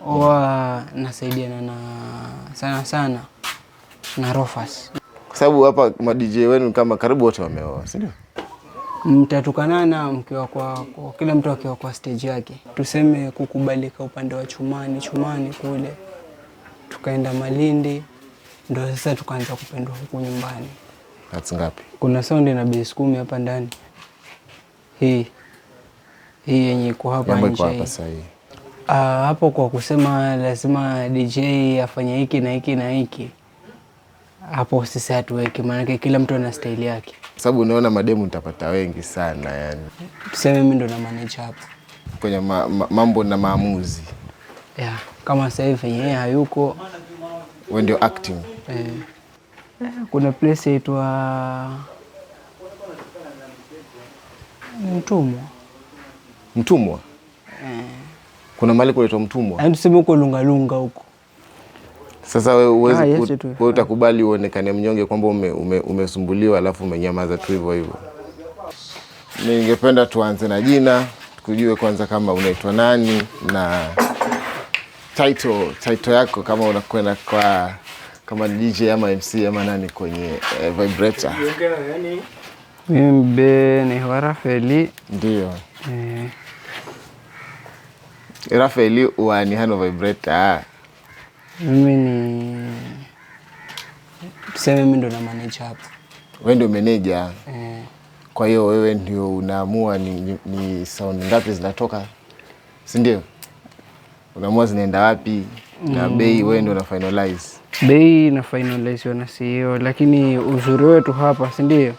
huwa nasaidiana na sana na Rofas. Kwa sababu hapa ma DJ wenu kama karibu wote wameoa, si ndio? Mtatukanana mkiwa kwa kila mtu akiwa kwa stage yake. Tuseme kukubalika upande wa Chumani kule. Tukaenda Malindi, ndio sasa tukaanza kupendwa huku nyumbani. That's ngapi? Kuna sound na base 10 hapa ndani. Hii yenye iko hapa nje. Iko hapa sasa hii. Hapo kwa kusema lazima DJ afanye hiki na hiki na hiki. Hapo sisi hatuweki, maana kila mtu ana style yake. Sababu unaona mademu nitapata wengi sana yani. Tuseme mimi ndo na manage hapo. Kwenye mambo na maamuzi. Yeah, kama sasa hivi yeye hayuko, wewe ndio acting. Kuna place inaitwa Mtumwa. Kuna mahali kunaitwa Mtumwa. Yaani tuseme huko Lungalunga huko. Sasa wewe utakubali uonekane mnyonge kwamba umesumbuliwa alafu umenyamaza tu hivyo? Mimi ningependa tuanze na jina, tukujue kwanza kama unaitwa nani na title yako, kama unakwenda kwa kama DJ ama MC ama nani kwenye Vibrator. Mimi ni Rafaeli. Ndio. Rafaeli wa ni Hano Vibrator. Mimi ni tuseme mimi ndo na manage hapo. Wewe ndio manager? Kwa hiyo wewe ndio unaamua ni sound ngapi zinatoka, si ndio? Unaamua zinaenda wapi na bei, wewe ndio una finalize. Bei na finalize na CEO, lakini uzuri wetu hapa, si ndio?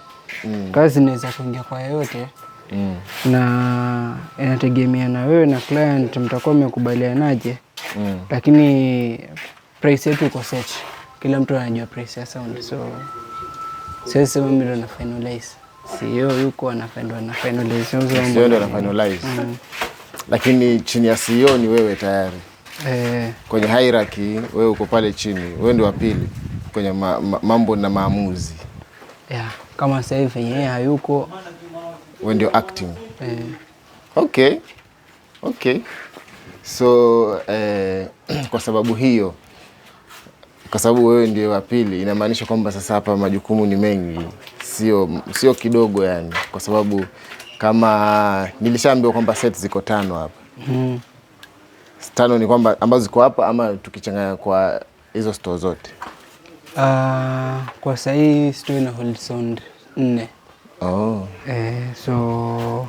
Kazi inaweza kuingia kwa yote. Na inategemea na wewe na client mtakuwa mmekubalianaje. Lakini price yetu iko set. Kila mtu anajua price ya sound. So sasa mimi ndo na finalize. CEO yuko na finalize. CEO ndo na finalize. Lakini chini ya CEO ni wewe tayari. Kwenye hierarchy wewe uko pale chini. Wewe ndio wa pili kwenye mambo na maamuzi. Yeah, kama sasa hivi yeye hayuko, wewe ndio acting. Okay. So kwa sababu hiyo, kwa sababu wewe ndio wa pili, inamaanisha kwamba sasa hapa majukumu ni mengi, sio kidogo yani, kwa sababu kama nilishaambiwa kwamba set ziko 5 hapa. 5 ni kwamba ambazo ziko hapa ama tukichanganya kwa hizo store zote? Kwa sasa hii store ina hold sound 4. So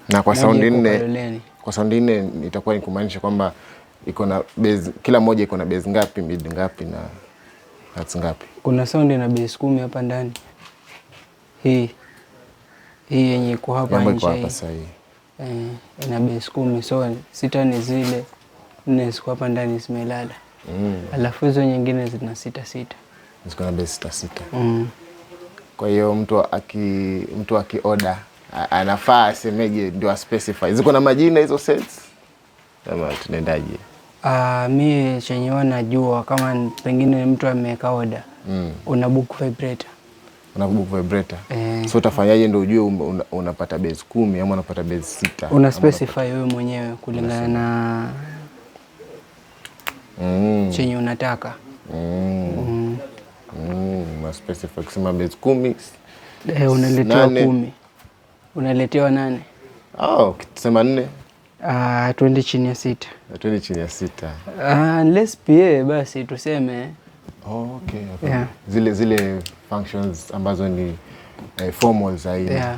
na kwa sound 4, kwa sound 4 itakuwa ni kumaanisha kwamba iko na base, kila moja iko na base ngapi, mid ngapi na hats ngapi? Kuna sound ina base 10 hapa ndani. Hii yenye iko hapa nje. Iko hapa sasa hii. Ina base 10, so 6 ni zile 4 ziko hapa ndani zimelala. Alafu hizo nyingine zina 6. Ziko na base 6. Kwa hiyo mtu aki-order anafaa asemeje ndio specify? Ziko na majina hizo sets? Kama tunaendaje? Mimi chenye wanajua kama pengine mtu ameweka order. Una book Vibrator. Una book Vibrator. So utafanyaje ndio ujue unapata base 10 ama unapata base 6? Una specify wewe mwenyewe kulingana na chenye unataka. Ma specify kusema base 10. Unaletewa 10. Unaletewa 8. Ukisema 4? Twende chini ya 6. Twende chini ya 6. Unless PA basi tuseme. Okay. Yeah. Zile functions ambazo ni formal zaidi. Yeah.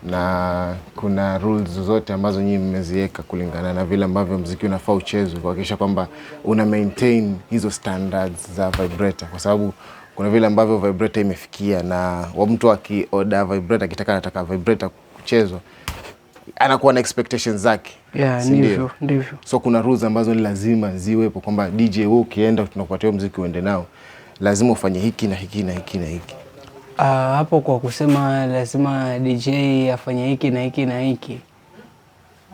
Na kuna rules zote ambazo nyinyi mmeziweka kulingana na vile ambavyo muziki unafaa uchezwe, kuhakikisha kwamba una maintain hizo standards za Vibrator, kwa sababu kuna vile ambavyo Vibrator imefikia na mtu aki-order Vibrator anataka Vibrator kuchezwa, anakuwa na expectations zake. Yeah, ndivyo. So kuna rules ambazo ni lazima ziwepo kwamba DJ wewe ukienda tunakupatia muziki uende nao, lazima ufanye hiki na hiki na hiki na hiki. Hapo kwa kusema lazima DJ afanye hiki na hiki na hiki,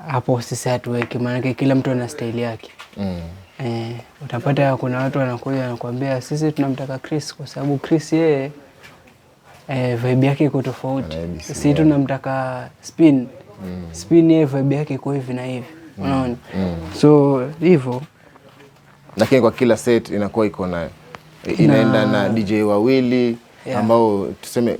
hapo sisi hatuweki, maana kila mtu ana style yake. Utapata kuna watu wanakuja wanakuambia sisi tunamtaka Chris kwa sababu Chris yeye vibe yake iko tofauti. Sisi tunamtaka Spin. Spin yeye vibe yake iko hivi na hivi. unaona. So hivyo, lakini kwa kila set inakuwa iko na inaenda na DJ wawili ambao tuseme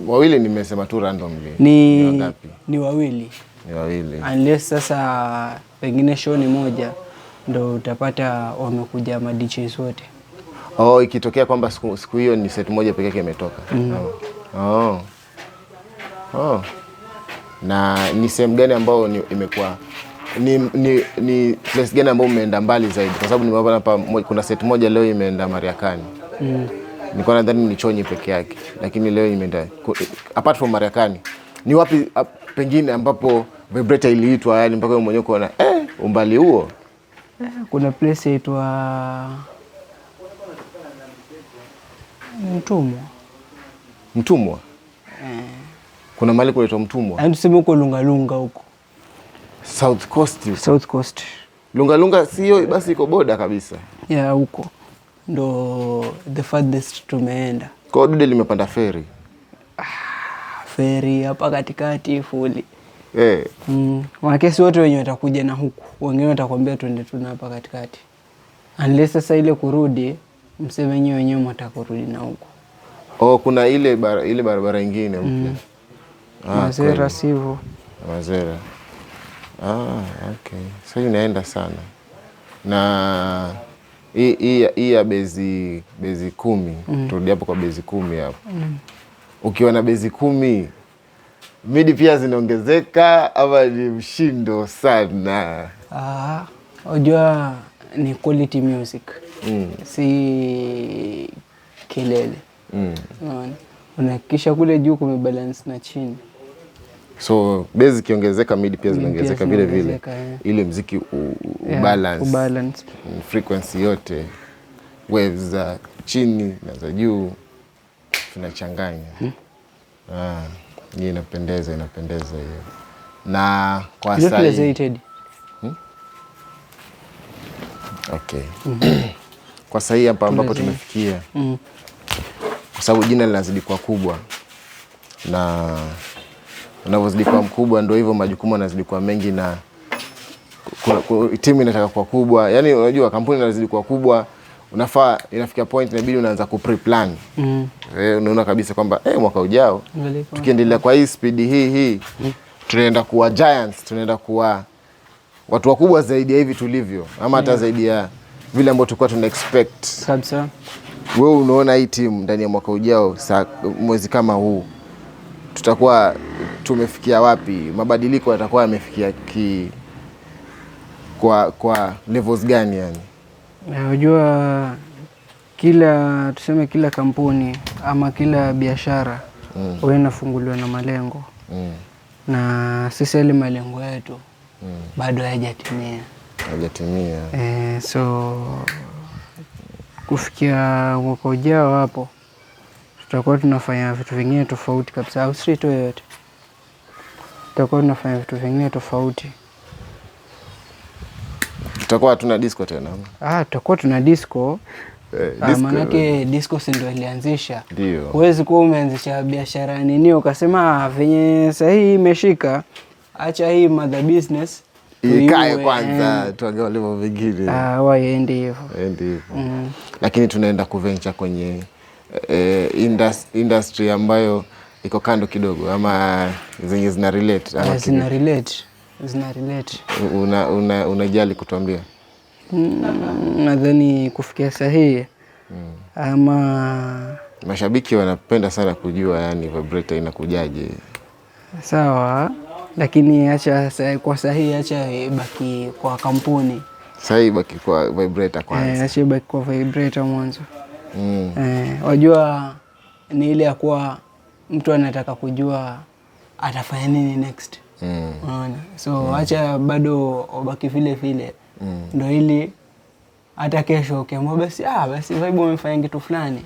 wawili, nimesema tu randomly. Ni wangapi? Ni wawili. Ni wawili. Unless sasa pengine show ni moja ndo utapata wamekuja ma DJs wote. Oh, ikitokea kwamba siku hiyo ni set moja pekee yake imetoka. Oh. Na ni sehemu gani ambao imekuwa ni place gani ambao umeenda mbali zaidi? Kwa sababu nimeona hapa kuna set moja leo imeenda Mariakani. Nilikuwa nadhani ni Chonyi peke yake, lakini leo imeenda apart from Mariakani. Ni wapi pengine ambapo Vibrator iliitwa, yani mpaka wewe mwenyewe unaona umbali huo? Kuna place inaitwa Mtumwa. Kuna mahali kunaitwa Mtumwa. Yaani tuseme huko Lungalunga huko. South Coast. Lungalunga sio basi iko boda kabisa. Huko ndo the farthest tumeenda. Kwa dude limepanda ferry. Ferry hapa katikati fully. Wakesi wote wenye watakuja na huku, wengine watakwambia twende tuna hapa katikati. Unless sasa ile kurudi, mseme wenyewe mtakurudi na huku. Kuna ile barabara nyingine mpya. Mazera sivyo. Mazera. Okay. Sasa inaenda sana. Na hii ya bezi 10, turudi hapo kwa bezi 10 hapo. Ukiwa na bezi 10, midi pia zinaongezeka ama ni mshindo sana? Unajua ni quality music. Si kelele. Unahakikisha kule juu kumebalance na chini. So base kiongezeka, midi pia zinaongezeka vile vile. Ile muziki ubalance frequency yote, waves za chini na za juu tunachanganya. Hii inapendeza hiyo. Na kwa sasa okay. Kwa sasa hapa ambapo tumefikia, kwa sababu jina linazidi kuwa kubwa, na unavyozidi kuwa mkubwa ndio hivyo majukumu yanazidi kuwa mengi, na timu inataka kuwa kubwa. Yani unajua kampuni inazidi kuwa kubwa, inafikia point inabidi unaanza ku-pre-plan. Unaona kabisa kwamba mwaka ujao tukiendelea kwa hii speed hii tunaenda kuwa giants, tunaenda kuwa watu wakubwa zaidi ya hivi tulivyo, ama hata zaidi ya vile ambavyo tulikuwa tuna expect. Kabisa. Wewe unaona hii timu ndani ya mwaka ujao, mwezi kama huu tutakuwa tumefikia wapi? Mabadiliko yatakuwa yamefikia kwa levels gani yani? Unajua kila kampuni ama kila biashara huwa inafunguliwa na malengo. Na sisi ile malengo yetu bado hayajatimia. So kufikia mwaka ujao hapo tutakuwa tunafanya vitu vingine tofauti kabisa, au street yote tutakuwa tunafanya vitu vingine tofauti. Tutakuwa tuna disco tena. Tutakuwa tuna disco. Maanake disco si ndio ilianzisha. Huwezi kuwa umeanzisha biashara nini ukasema venye sahihi imeshika, acha hii mother business ikae kwanza tuangalie level vingine. Waende hivyo. Lakini tunaenda kuventure kwenye industry ambayo iko kando kidogo, ama zenye zina relate ama zina relate. Unajali kutuambia? Nadhani kufikia sahihi ama mashabiki wanapenda sana kujua yani Vibrator inakujaje. Sawa, lakini acha kwa sahihi, acha ibaki kwa kampuni. Sahihi ibaki kwa Vibrator kwanza. Acha ibaki kwa Vibrator mwanzo. Wajua ni ile ya kuwa mtu anataka kujua atafanya nini next. Unaona? So acha bado ubaki vile vile. Ndio ili hata kesho ukiamua basi Vibe wamefanya kitu fulani.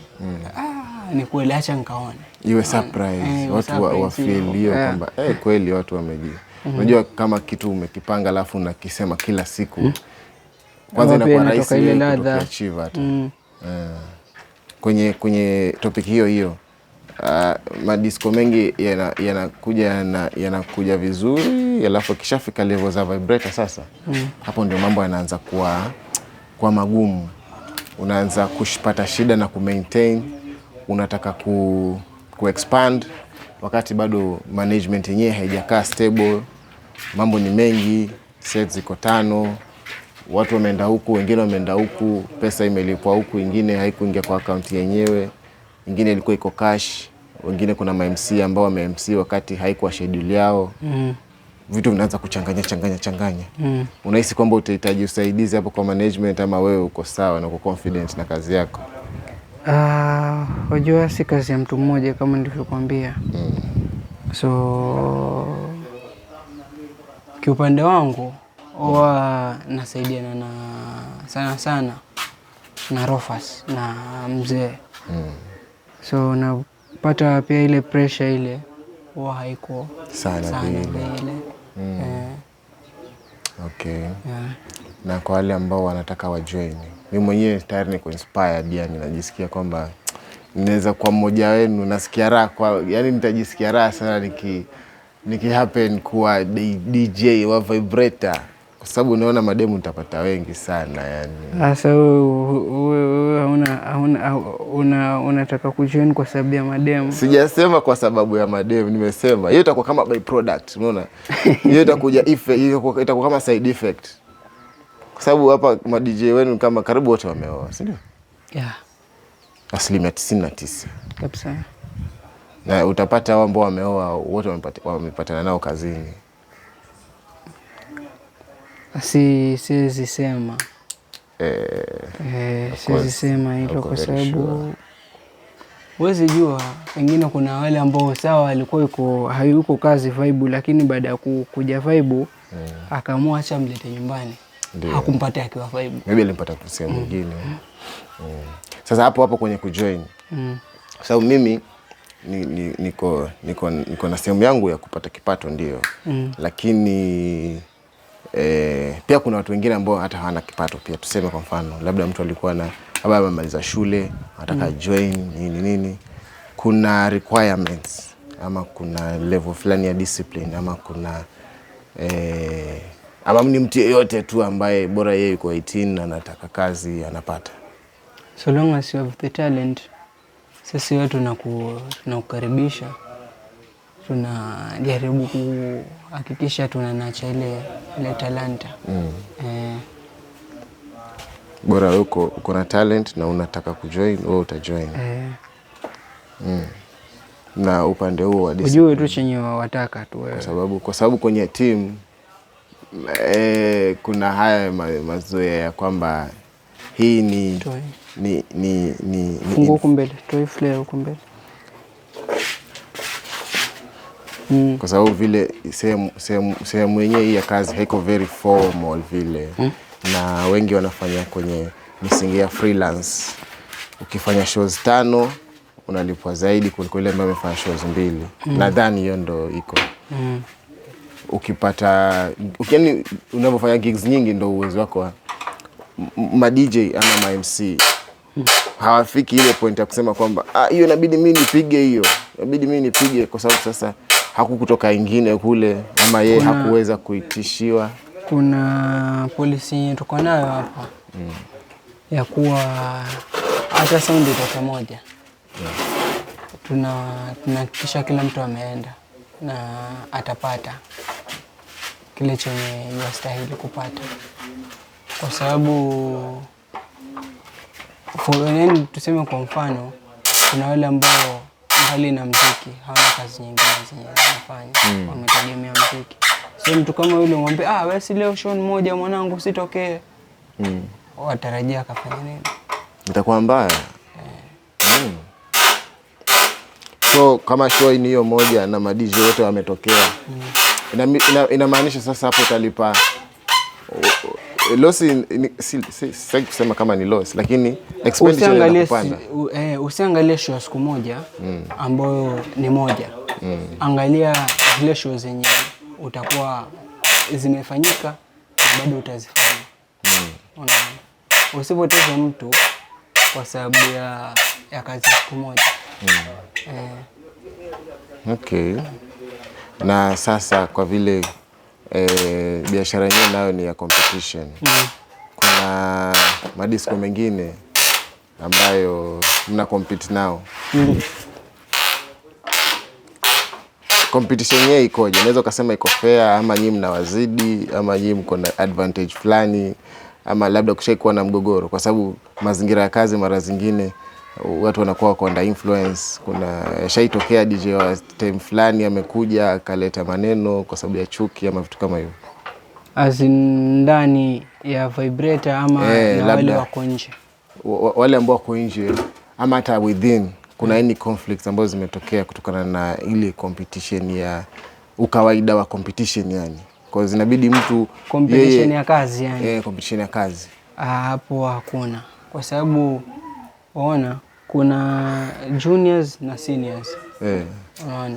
Ni kweli, acha nikaone. Iwe surprise. Watu wa feel hiyo kwamba kweli watu wamejua. Unajua kama kitu umekipanga alafu unakisema kila siku. Kwanza inakuwa rahisi kuachieve hata. Kwenye topic hiyo madisco mengi yanakuja vizuri alafu kishafika level za vibrator sasa. Hapo ndio mambo yanaanza kuwa magumu. Unaanza kushipata shida na kumaintain, unataka kuexpand wakati bado management yenyewe haijakaa stable. Mambo ni mengi, sets ziko 5, watu wameenda huku, wengine wameenda huku, pesa imelipwa huku, ingine haikuingia kwa account yenyewe, ingine ilikuwa iko cash, wengine kuna ma-MC ambao wame-MC wakati haikuwa schedule yao. Vitu vinaanza kuchanganya. Unahisi kwamba utahitaji usaidizi hapo kwa management, ama wewe uko sawa na uko confident na kazi yako? Wajua si kazi ya mtu mmoja kama nilivyokuambia. So kiupande wangu huwa nasaidiana na sana na Rofas na mzee. So napata pia ile pressure ile huwa haiko sana vile. Okay. Na kwa wale ambao wanataka wajoin, mimi mwenyewe tayari niko inspired, yani najisikia kwamba ninaweza kuwa mmoja wenu. Nasikia raha yani nitajisikia raha sana niki happen kuwa DJ wa vibrator, kwa sababu unaona mademu nitapata wengi sana yani. Sasa wewe unataka kujoin kwa sababu ya mademu? Sijasema kwa sababu ya mademu, nimesema hiyo itakuwa kama by product, unaona? Hiyo itakuja effect, itakuwa kama side effect. Kwa sababu hapa ma DJ wenu kama karibu wote wameoa, si ndio? Yeah. 99% kabisa. Na utapata hao ambao wameoa wote wamepatana nao kazini. Siwezi sema. Siwezi sema hilo kwa sababu huwezi jua, pengine kuna wale ambao sawa alikuwa hayuko kazi vibe, lakini baada ya kuja vibe akaamua acha mlete nyumbani. Hakumpata akiwa vibe. Maybe alimpata kwa sehemu nyingine. Sasa hapo kwenye kujoin. Kwa sababu mimi niko na sehemu yangu ya kupata kipato ndio. Lakini pia kuna watu wengine ambao hata hawana kipato pia. Tuseme kwa mfano, labda mtu alikuwa labda amemaliza shule, anataka join nini. Kuna requirements ama kuna level fulani ya discipline, ama kuna ama ni mtu yeyote tu ambaye bora yeye yuko 18 na anataka kazi anapata. So long as you have the talent, sisi watu tunakukaribisha. Tunajaribu kuhakikisha tunanacha ile talanta. Bora uko na talent na unataka kujoin, wewe utajoin. Na upande huo wa discipline, ujue tu chenye wataka tu wewe. Kwa sababu kwenye team kuna haya mazoea ya kwamba hii ni fungu huko mbele, toi flare huko mbele. Kwa sababu vile sehemu yenyewe hii ya kazi haiko very formal vile. Na wengi wanafanya kwenye misingi ya freelance. Ukifanya shows 5 unalipwa zaidi kuliko ile ambayo umefanya shows 2. Nadhani hiyo ndo iko. Ukipata yani unapofanya gigs nyingi ndo uwezo wako. Ma DJ ama ma MC hawafiki ile point ya kusema kwamba hiyo inabidi mimi nipige hiyo. Inabidi mimi nipige kwa sababu sasa hakukutoka ingine kule, ama yeye hakuweza kuitishiwa. Kuna policy tuko nayo hapa. Ya kuwa hata sound itoke moja. Tunahakikisha kila mtu ameenda na atapata kile chenye yastahili kupata. Kwa sababu tuseme kwa mfano, kuna wale ambao mbali na muziki hawana kazi nyingine zenye wanafanya, wametegemea muziki. So mtu kama yule mwambie basi leo show moja mwanangu sitokee. Watarajia akafanya nini? Itakuwa mbaya. So kama show ni hiyo moja na ma DJ wote wametokea, inamaanisha sasa hapo utalipa loss. Sitaki kusema kama ni loss, lakini expenditure inapanda. Usiangalie show siku moja ambayo ni moja. Angalia zile show zenye utakuwa zimefanyika na bado utazifanya. Usipoteze mtu kwa sababu ya kazi siku moja. Okay. Na sasa kwa vile biashara yenyewe nayo ni ya competition. Kuna madisco mengine ambayo mna compete nao. Competition yenyewe ikoje? Unaweza ukasema iko fair, ama nyinyi mnawazidi, ama nyinyi mko na advantage fulani, ama labda kushaikuwa na mgogoro? Kwa sababu mazingira ya kazi mara zingine watu wanakuwa wako under influence. Kuna shaitokea DJ wa time fulani amekuja akaleta maneno kwa sababu ya chuki ama vitu kama hivyo. Ndani ya vibrator ama na wale wako nje? Wale ambao wako nje ama hata within, kuna any conflicts ambazo zimetokea kutokana na ile competition ya ukawaida wa competition yani. Kwa hiyo inabidi mtu competition ya kazi yani. Competition ya kazi. Hapo hakuna. Kwa sababu waona kuna juniors na seniors. Unaona.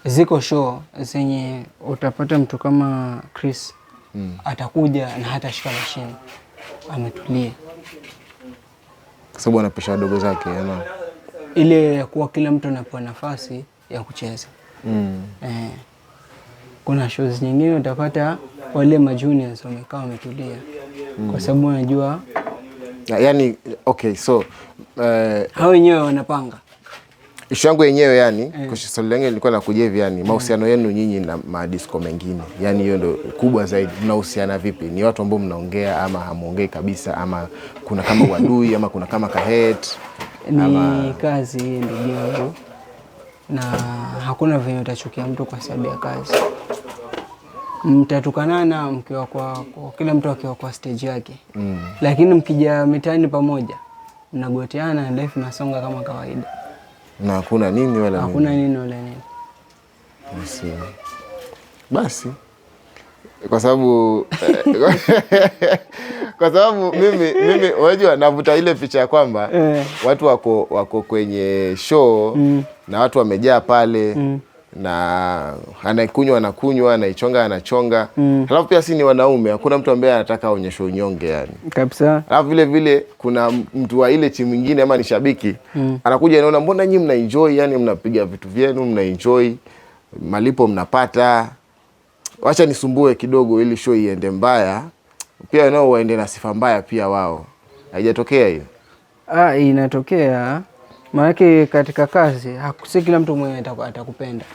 Ziko show zenye utapata mtu kama Chris atakuja na hata shika mashine ametulia, kwa sababu anapisha wadogo zake yana ile kuwa kila mtu anapewa nafasi ya kucheza. Kuna shows nyingine utapata wale majuniors wamekaa wametulia kwa sababu wanajua yani okay, so hao wenyewe wanapanga ishu yangu yenyewe yani. Kwa swali langu nilikuwa nakuja hivi yani, mahusiano yenu nyinyi na madisco mengine yani, hiyo ndio kubwa zaidi. Mnahusiana vipi? Ni watu ambao mnaongea ama hamuongei kabisa, ama kuna kama uadui ama kuna kama kahet? Ni kazi ndugu yangu, na hakuna venye utachukia mtu kwa sababu ya kazi. Mtatukanana mkiwa kwa kila mtu akiwa kwa stage yake. Lakini mkija mitaani pamoja mnagoteana, life inasonga kama kawaida. Na hakuna nini wala hakuna nini wala nini. Basi kwa sababu kwa sababu mimi unajua navuta ile picha ya kwamba watu wako kwenye show na watu wamejaa pale na anakunywa anaichonga anachonga. Halafu pia si ni wanaume, hakuna mtu ambaye anataka aonyeshe unyonge yani. Kabisa. Halafu vile kuna mtu wa ile timu nyingine ama ni shabiki anakuja anaona mbona nyinyi mna enjoy yani, mnapiga vitu vyenu mna enjoy, malipo mnapata, wacha nisumbue kidogo ili show iende mbaya, pia nao waende na sifa mbaya pia wao. Haijatokea hiyo? Inatokea. Maana katika kazi si kila mtu mwenye atakupenda.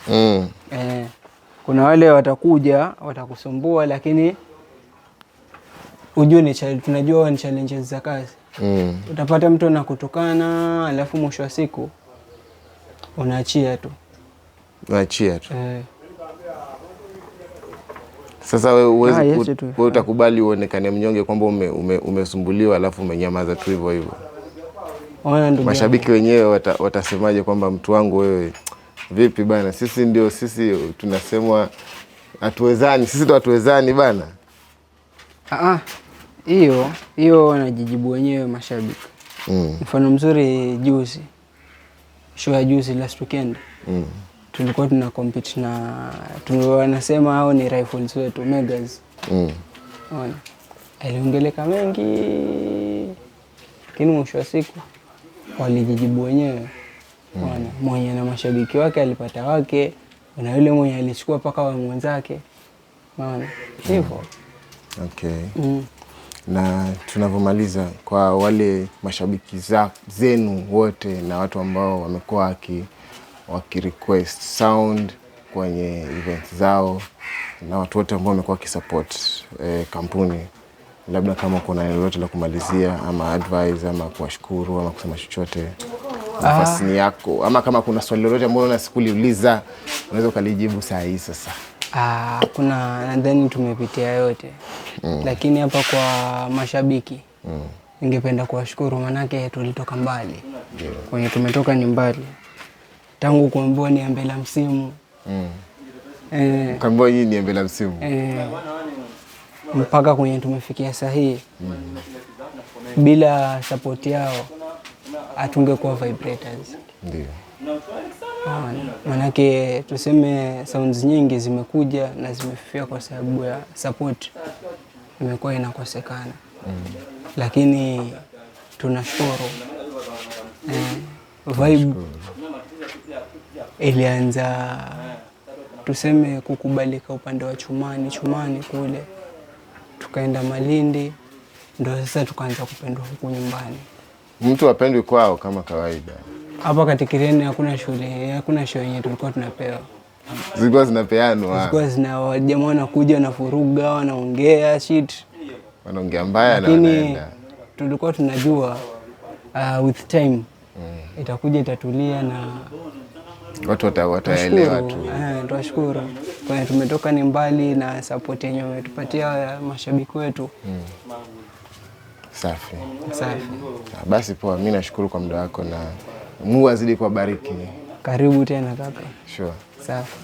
Kuna wale watakuja watakusumbua, lakini ujue tunajua ni challenges za kazi. Utapata mtu anakutukana, alafu mwisho wa siku unaachia tu. Sasa wewe utakubali uonekane mnyonge kwamba umesumbuliwa alafu umenyamaza tu hivyo hivyo? Mashabiki wenyewe watasemaje kwamba mtu wangu wewe vipi bana, sisi tunasemwa hatuwezani, sisi ndo hatuwezani bana? Hiyo wanajijibu wenyewe mashabiki. Mfano mzuri juzi, show ya juzi last weekend, tulikuwa tuna compete na wanasema hao ni rivals wetu Megas. Aliongeleka mengi, lakini mwisho wa siku walijijibu wenyewe. Mwenye na mashabiki wake alipata wake, na yule mwenye alichukua paka wa mwenzake. Hivyo. Okay. Na tunavyomaliza, kwa wale mashabiki zenu wote na watu ambao wamekuwa waki-request sound kwenye event zao, na watu wote ambao wamekuwa wakisupport kampuni, labda kama kuna lolote la kumalizia ama advice ama kuwashukuru ama kusema chochote, nafasi ni yako. Ama kama kuna swali lolote ambalo una sikuliuliza, unaweza ukalijibu saa hii sasa. Kuna nadhani tumepitia yote. Lakini hapa kwa mashabiki ningependa kuwashukuru, manake tulitoka mbali. Kwenye tumetoka ni mbali. Tangu kuambiwa ni ambela msimu. Kuambiwa hii ni ambela msimu. Mpaka kwenye tumefikia sahihi. Bila support yao hatungekuwa Vibrators. Ndio. Manake tuseme sounds nyingi zimekuja na zimefifia kwa sababu ya support imekuwa inakosekana. Lakini tunashukuru. Vibe ilianza tuseme kukubalika upande wa Chumani kule, tukaenda Malindi, ndio sasa tukaanza kupendwa huku nyumbani. Mtu apendwi kwao kama kawaida. Hapa Katikireni hakuna shule, hakuna show yenye tulikuwa tunapewa. Zilikuwa zinapeanwa. Zilikuwa zina jamaa wanakuja na furuga, wanaongea shit. Wanaongea mbaya na wanaenda. Tulikuwa tunajua with time itakuja itatulia na watu wataelewa tu. Tunashukuru. Kwa tumetoka ni mbali na support yenyewe umetupatia mashabiki wetu. Safi. Safi. Basi poa, mimi nashukuru kwa muda wako na Mungu azidi kuwabariki. Karibu tena kaka. Sure. Safi.